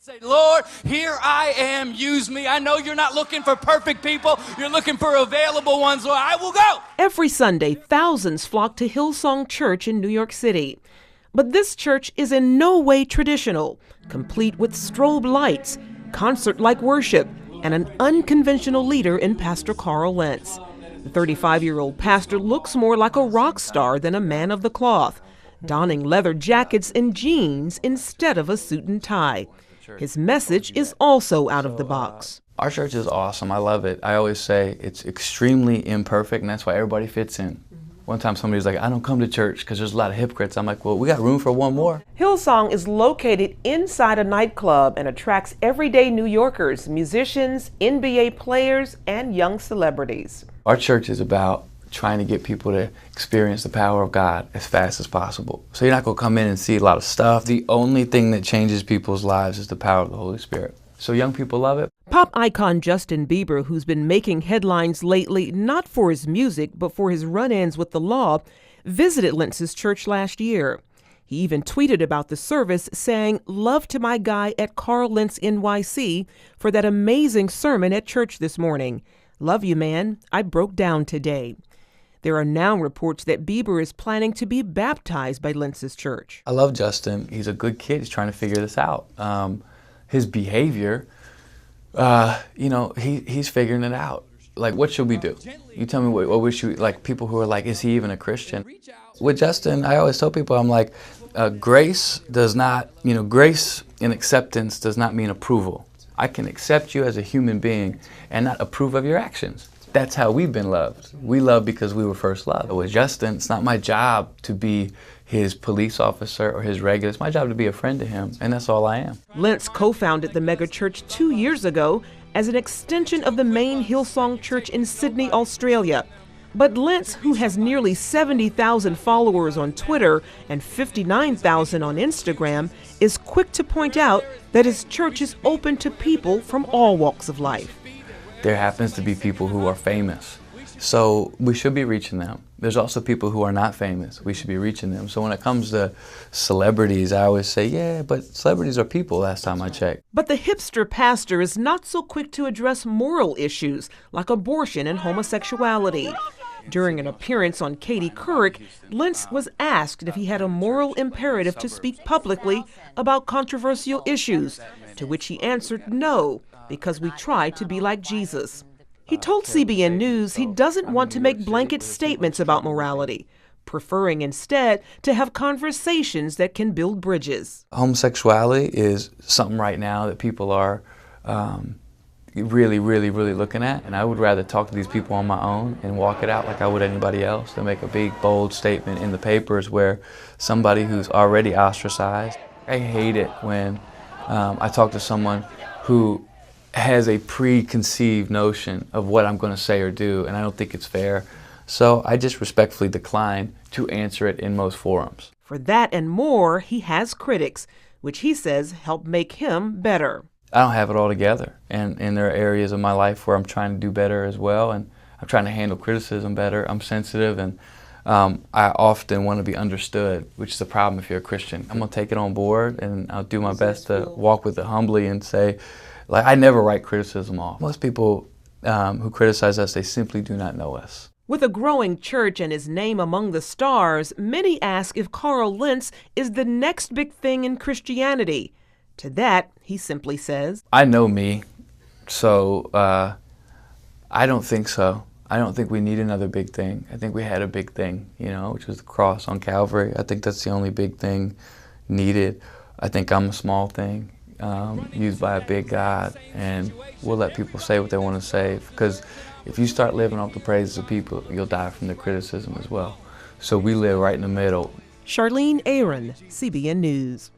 Say, Lord, here I am, use me. I know you're not looking for perfect people. You're looking for available ones, Lord. I will go. Every Sunday, thousands flock to Hillsong Church in New York City. But this church is in no way traditional, complete with strobe lights, concert-like worship, and an unconventional leader in Pastor Carl Lentz. The 35-year-old pastor looks more like a rock star than a man of the cloth, donning leather jackets and jeans instead of a suit and tie. His message is also out of the box. Our church is awesome. I love it. I always say it's extremely imperfect, and that's why everybody fits in. One time somebody was like, I don't come to church because there's a lot of hypocrites. I'm like, well, we got room for one more. Hillsong is located inside a nightclub and attracts everyday New Yorkers, musicians, NBA players, and young celebrities. Our church is about trying to get people to experience the power of God as fast as possible. So you're not going to come in and see a lot of stuff. The only thing that changes people's lives is the power of the Holy Spirit. So young people love it. Pop icon Justin Bieber, who's been making headlines lately not for his music but for his run-ins with the law, visited Lentz's church last year. He even tweeted about the service, saying, "Love to my guy at Carl Lentz NYC for that amazing sermon at church this morning. Love you, man. I broke down today." There are now reports that Bieber is planning to be baptized by Lentz's church. I love Justin. He's a good kid. He's trying to figure this out. His behavior, he's figuring it out. Like, what should we do? You tell me what we should, like, people who are like, is he even a Christian? With Justin, I always tell people, I'm like, grace and acceptance does not mean approval. I can accept you as a human being and not approve of your actions. That's how we've been loved. We love because we were first loved. With Justin, it's not my job to be his police officer or his regular. It's my job to be a friend to him, and that's all I am. Lentz co-founded the megachurch 2 years ago as an extension of the main Hillsong Church in Sydney, Australia. But Lentz, who has nearly 70,000 followers on Twitter and 59,000 on Instagram, is quick to point out that his church is open to people from all walks of life. There happens to be people who are famous, so we should be reaching them. There's also people who are not famous. We should be reaching them. So when it comes to celebrities, I always say, yeah, but celebrities are people last time I checked. But the hipster pastor is not so quick to address moral issues like abortion and homosexuality. During an appearance on Katie Couric, Lentz was asked if he had a moral imperative to speak publicly about controversial issues, to which he answered no, because we try to be like Jesus. He told CBN News he doesn't want to make blanket statements about morality, preferring instead to have conversations that can build bridges. Homosexuality is something right now that people are really looking at, and I would rather talk to these people on my own and walk it out like I would anybody else than make a big, bold statement in the papers where somebody who's already ostracized. I hate it when I talk to someone who has a preconceived notion of what I'm going to say or do, and I don't think it's fair. So I just respectfully decline to answer it in most forums. For that and more, he has critics, which he says help make him better. I don't have it all together, and there are areas of my life where I'm trying to do better as well, and I'm trying to handle criticism better. I'm sensitive, and I often want to be understood, which is a problem if you're a Christian. I'm going to take it on board, and I'll do my best to walk with it humbly and say, like, I never write criticism off. Most people who criticize us, they simply do not know us. With a growing church and his name among the stars, many ask if Carl Lentz is the next big thing in Christianity. To that, he simply says, I know me, so I don't think so. I don't think we need another big thing. I think we had a big thing, which was the cross on Calvary. I think that's the only big thing needed. I think I'm a small thing used by a big God, and we'll let people say what they want to say, because if you start living off the praises of people, you'll die from the criticism as well. So we live right in the middle. Charlene Aaron, CBN News.